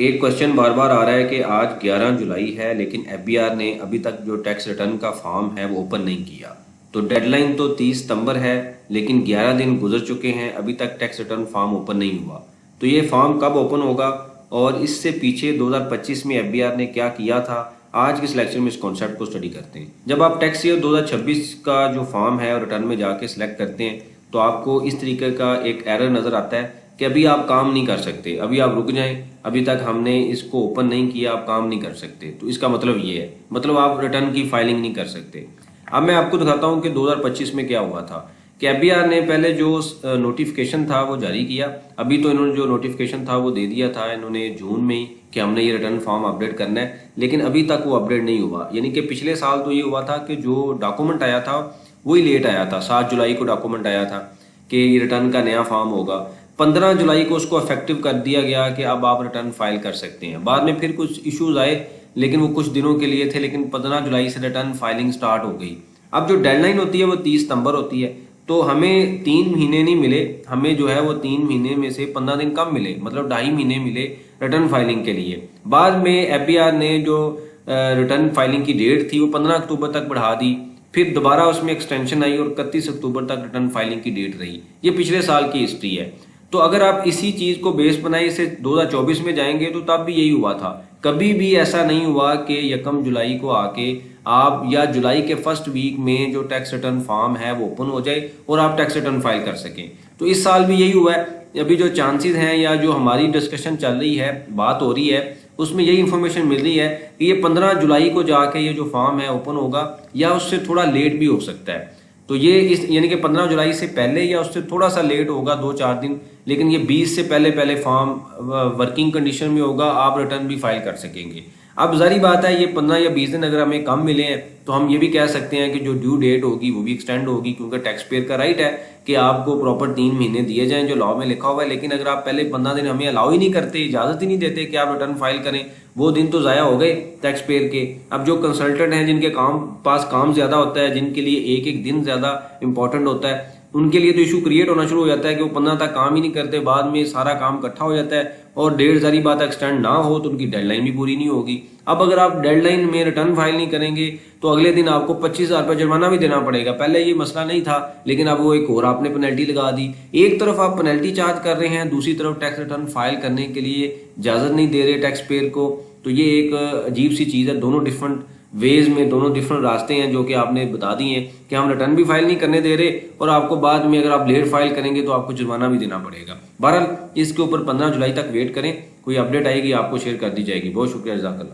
एक क्वेश्चन बार बार आ रहा है कि आज 11 जुलाई है लेकिन एफबीआर ने अभी तक जो टैक्स रिटर्न का फॉर्म है वो ओपन नहीं किया। तो डेडलाइन तो 30 सितंबर है लेकिन 11 दिन गुजर चुके हैं, अभी तक टैक्स रिटर्न फॉर्म ओपन नहीं हुआ। तो ये फॉर्म कब ओपन होगा और इससे पीछे 2025 में एफबीआर ने क्या किया था, आज के सिलेक्शन में इस कॉन्सेप्ट को स्टडी करते हैं। जब आप टैक्स ईयर 2026 का जो फॉर्म है और रिटर्न में जाके सिलेक्ट करते हैं तो आपको इस तरीके का एक एरर नज़र आता है कि अभी आप काम नहीं कर सकते, अभी आप रुक जाएं, अभी तक हमने इसको ओपन नहीं किया, आप काम नहीं कर सकते। तो इसका मतलब ये है, मतलब आप रिटर्न की फाइलिंग नहीं कर सकते। अब मैं आपको दिखाता हूँ कि 2025 में क्या हुआ था कि एफबीआर ने पहले जो नोटिफिकेशन था वो जारी किया। अभी तो इन्होंने जो नोटिफिकेशन था वो दे दिया था इन्होंने जून में ही कि हमने ये रिटर्न फॉर्म अपडेट करना है, लेकिन अभी तक वो अपडेट नहीं हुआ। यानी कि पिछले साल तो ये हुआ था कि जो डॉक्यूमेंट आया था वही लेट आया था। 7 जुलाई को डॉक्यूमेंट आया था कि ये रिटर्न का नया फॉर्म होगा। 15 जुलाई को उसको इफेक्टिव कर दिया गया कि अब आप रिटर्न फाइल कर सकते हैं। बाद में फिर कुछ इश्यूज आए लेकिन वो कुछ दिनों के लिए थे, लेकिन 15 जुलाई से रिटर्न फाइलिंग स्टार्ट हो गई। अब जो डेडलाइन होती है वो 30 सितंबर होती है, तो हमें 3 महीने नहीं मिले, हमें जो है वो 3 महीने में से 15 दिन कम मिले, मतलब 2.5 महीने मिले रिटर्न फाइलिंग के लिए। बाद में एफबीआर ने जो रिटर्न फाइलिंग की डेट थी वो 15 अक्टूबर तक बढ़ा दी, फिर दोबारा उसमें एक्सटेंशन आई और 31 अक्टूबर तक रिटर्न फाइलिंग की डेट रही। ये पिछले साल की हिस्ट्री है। तो अगर आप इसी चीज को बेस बनाए इसे 2024 में जाएंगे तो तब भी यही हुआ था। कभी भी ऐसा नहीं हुआ कि 1 जुलाई को आके आप या जुलाई के फर्स्ट वीक में जो टैक्स रिटर्न फॉर्म है वो ओपन हो जाए और आप टैक्स रिटर्न फाइल कर सकें। तो इस साल भी यही हुआ है। अभी जो चांसेस हैं या जो हमारी डिस्कशन चल रही है, बात हो रही है, उसमें यही इंफॉर्मेशन मिल रही है कि ये 15 जुलाई को जाके ये जो फॉर्म है ओपन होगा या उससे थोड़ा लेट भी हो सकता है। तो ये इस यानी कि 15 जुलाई से पहले या उससे थोड़ा सा लेट होगा 2-4 दिन, लेकिन ये 20 से पहले पहले फॉर्म वर्किंग कंडीशन में होगा, आप रिटर्न भी फाइल कर सकेंगे। अब जारी बात है ये 15 या 20 दिन अगर हमें कम मिले हैं तो हम ये भी कह सकते हैं कि जो ड्यू डेट होगी वो भी एक्सटेंड होगी, क्योंकि टैक्स पेयर का राइट है कि आपको प्रॉपर 3 महीने दिए जाएं जो लॉ में लिखा हुआ है। लेकिन अगर आप पहले 15 दिन हमें अलाउ ही नहीं करते, इजाजत ही नहीं देते कि आप रिटर्न फाइल करें, वो दिन तो ज़ाया हो गए टैक्स पेयर के। अब जो कंसल्टेंट हैं जिनके पास काम ज़्यादा होता है, जिनके लिए एक एक दिन ज़्यादा इंपॉर्टेंट होता है, उनके लिए तो इशू क्रिएट होना शुरू हो जाता है कि वो 15 तक काम ही नहीं करते, बाद में सारा काम इकट्ठा हो जाता है और डेढ़ सारी बात एक्सटेंड ना हो तो उनकी डेडलाइन भी पूरी नहीं होगी। अब अगर आप डेडलाइन में रिटर्न फाइल नहीं करेंगे तो अगले दिन आपको 25,000 रुपये जुर्माना भी देना पड़ेगा। पहले ये मसला नहीं था, लेकिन अब वो एक और आपने पेनल्टी लगा दी। एक तरफ आप पेनल्टी चार्ज कर रहे हैं, दूसरी तरफ टैक्स रिटर्न फाइल करने के लिए इजाजत नहीं दे रहे टैक्स पेयर को। तो ये एक अजीब सी चीज़ है। दोनों डिफरेंट वेज में, दोनों डिफरेंट रास्ते हैं जो कि आपने बता दिए हैं कि हम रिटर्न भी फाइल नहीं करने दे रहे और आपको बाद में अगर आप लेट फाइल करेंगे तो आपको जुर्माना भी देना पड़ेगा। बहरहाल इसके ऊपर 15 जुलाई तक वेट करें, कोई अपडेट आएगी आपको शेयर कर दी जाएगी। बहुत शुक्रिया, जज़ाकल्लाह।